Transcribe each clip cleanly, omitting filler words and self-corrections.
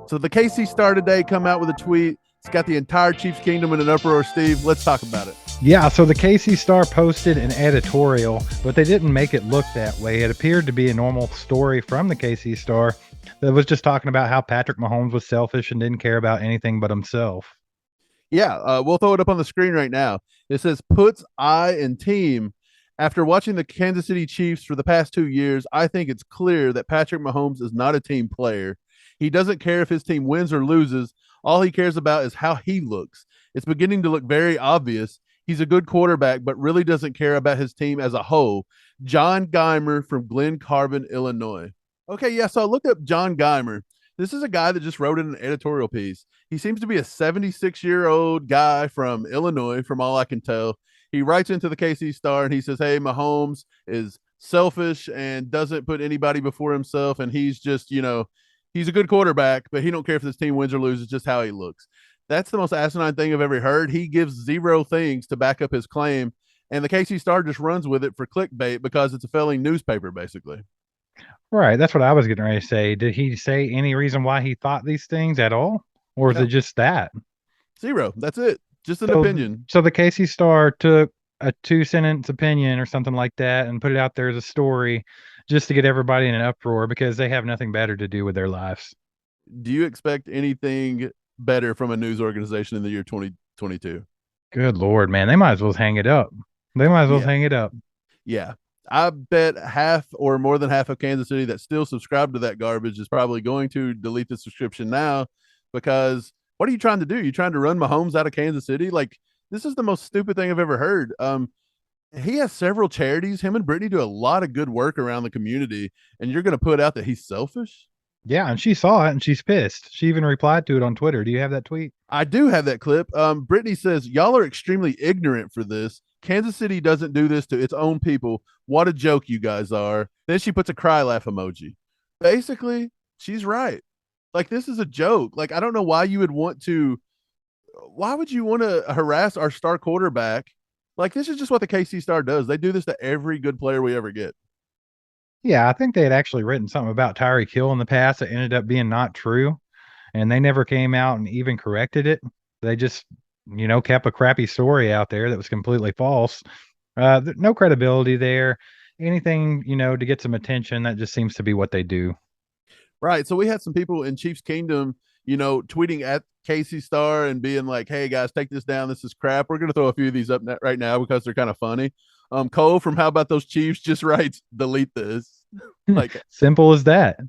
So the KC Star today come out with a tweet. It's got the entire Chiefs Kingdom in an uproar. Steve, let's talk about it. Yeah, so the KC Star posted an editorial, but they didn't make it look that way. It appeared to be a normal story from the KC Star that was just talking about how Patrick Mahomes was selfish and didn't care about anything but himself. Yeah, we'll throw it up on the screen right now. It says, puts I and team. After watching the Kansas City Chiefs for the past 2 years, I think it's clear that Patrick Mahomes is not a team player. He doesn't care if his team wins or loses. All he cares about is how he looks. It's beginning to look very obvious. He's a good quarterback, but really doesn't care about his team as a whole. John Geimer from Glen Carbon, Illinois. Okay, yeah, so I looked up John Geimer. This is a guy that just wrote in an editorial piece. He seems to be a 76-year-old guy from Illinois, from all I can tell. He writes into the KC Star and he says, hey, Mahomes is selfish and doesn't put anybody before himself. And he's just, he's a good quarterback, but he don't care if this team wins or loses, just how he looks. That's the most asinine thing I've ever heard. He gives zero things to back up his claim. And the KC Star just runs with it for clickbait because it's a failing newspaper, basically. Right, that's what I was getting ready to say. Did he say any reason why he thought these things at all? Or is it just that? Zero. That's it. Just an opinion. So the KC Star took a 2-sentence opinion or something like that and put it out there as a story just to get everybody in an uproar because they have nothing better to do with their lives. Do you expect anything better from a news organization in the year 2022? Good Lord, man. They might as well hang it up. Hang it up. Yeah. I bet half or more than half of Kansas City that still subscribe to that garbage is probably going to delete the subscription now because what are you trying to do? You trying to run Mahomes out of Kansas City? Like, this is the most stupid thing I've ever heard. He has several charities. Him and Brittany do a lot of good work around the community, and you're going to put out that he's selfish? Yeah, and she saw it and she's pissed. She even replied to it on Twitter. Do you have that tweet? I do have that clip. Brittany says, y'all are extremely ignorant for this. Kansas City doesn't do this to its own people. What a joke you guys are. Then she puts a cry laugh emoji. Basically, she's right. Like, this is a joke. Like, I don't know why you would want to. Why would you want to harass our star quarterback? Like, this is just what the KC Star does. They do this to every good player we ever get. Yeah, I think they had actually written something about Tyreek Hill in the past that ended up being not true. And they never came out and even corrected it. They just, kept a crappy story out there that was completely false. No credibility there. Anything, to get some attention, that just seems to be what they do. Right. So we had some people in Chiefs Kingdom, tweeting at KC Star and being like, hey, guys, take this down. This is crap. We're going to throw a few of these up right now because they're kind of funny. Cole from How About Those Chiefs just writes, delete this. Like, simple as that.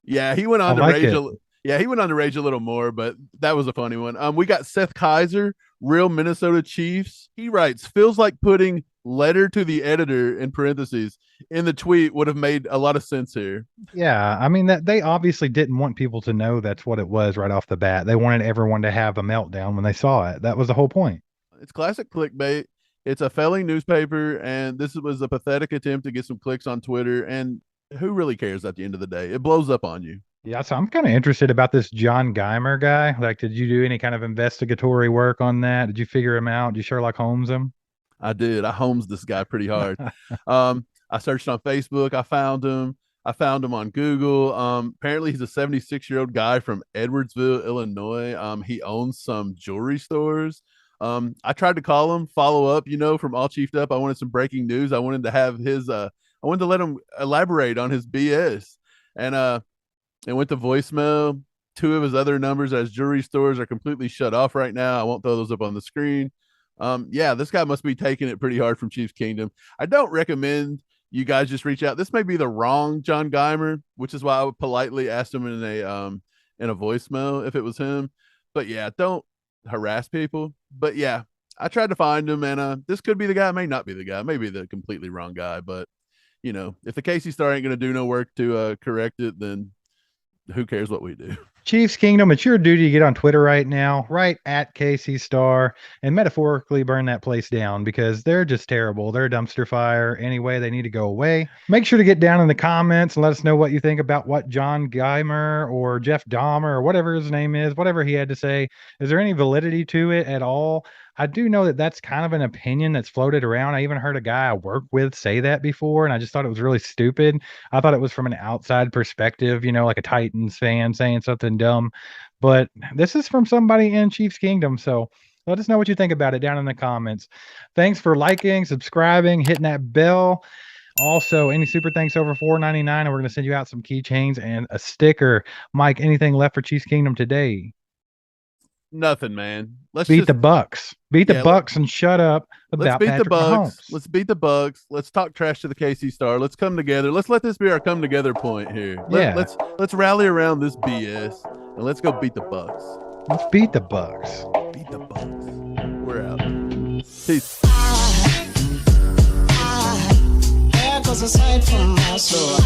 Yeah, he went on to rage. He went on to rage a little more, but that was a funny one. We got Seth Kaiser, real Minnesota Chiefs. He writes, feels like putting letter to the editor in parentheses in the tweet would have made a lot of sense here. Yeah, I mean, that they obviously didn't want people to know that's what it was right off the bat. They wanted everyone to have a meltdown when they saw it. That was the whole point. It's classic clickbait. It's a failing newspaper, and this was a pathetic attempt to get some clicks on Twitter. And who really cares at the end of the day? It blows up on you. Yeah, so I'm kind of interested about this John Geimer guy. Like, did you do any kind of investigatory work on that? Did you figure him out? Did you Sherlock Holmes him? I did. I Holmes this guy pretty hard. I searched on Facebook. I found him. I found him on Google. Apparently he's a 76-year-old guy from Edwardsville, Illinois. He owns some jewelry stores. I tried to call him, follow up, from All Chiefed Up. I wanted some breaking news. I wanted to have his, I wanted to let him elaborate on his BS. And it went to voicemail. 2 of his other numbers as jewelry stores are completely shut off right now. I won't throw those up on the screen. Yeah, this guy must be taking it pretty hard from Chiefs Kingdom. I don't recommend you guys just reach out. This may be the wrong John Geimer, which is why I would politely ask him in a voicemail if it was him. But yeah, don't harass people. But yeah, I tried to find him, and this could be the guy. It may not be the guy. Maybe the completely wrong guy. But if the KC Star ain't going to do no work to correct it, then who cares what we do? Chiefs Kingdom, it's your duty to get on Twitter right now, right at KC Star, and metaphorically burn that place down because they're just terrible. They're a dumpster fire. Anyway, they need to go away. Make sure to get down in the comments and let us know what you think about what John Geimer or Jeff Dahmer or whatever his name is, whatever he had to say. Is there any validity to it at all? I do know that that's kind of an opinion that's floated around. I even heard a guy I work with say that before, and I just thought it was really stupid. I thought it was from an outside perspective, like a Titans fan saying something dumb. but this is from somebody in Chiefs Kingdom. So let us know what you think about it down in the comments. Thanks for liking, subscribing, hitting that bell. Also, any super thanks over $4.99, and we're going to send you out some keychains and a sticker. Mike, anything left for Chiefs Kingdom today? Nothing, man. Let's Beat just the Bucks. Beat the Bucks and shut up let's about beat Patrick the Bucks. Mahomes. Let's beat the Bucks. Let's talk trash to the KC Star. Let's come together. Let's let this be our come together point here. Yeah. Let's rally around this BS and let's go beat the Bucks. Let's beat the Bucks. Beat the Bucks. We're out. Peace. Aside from my soul.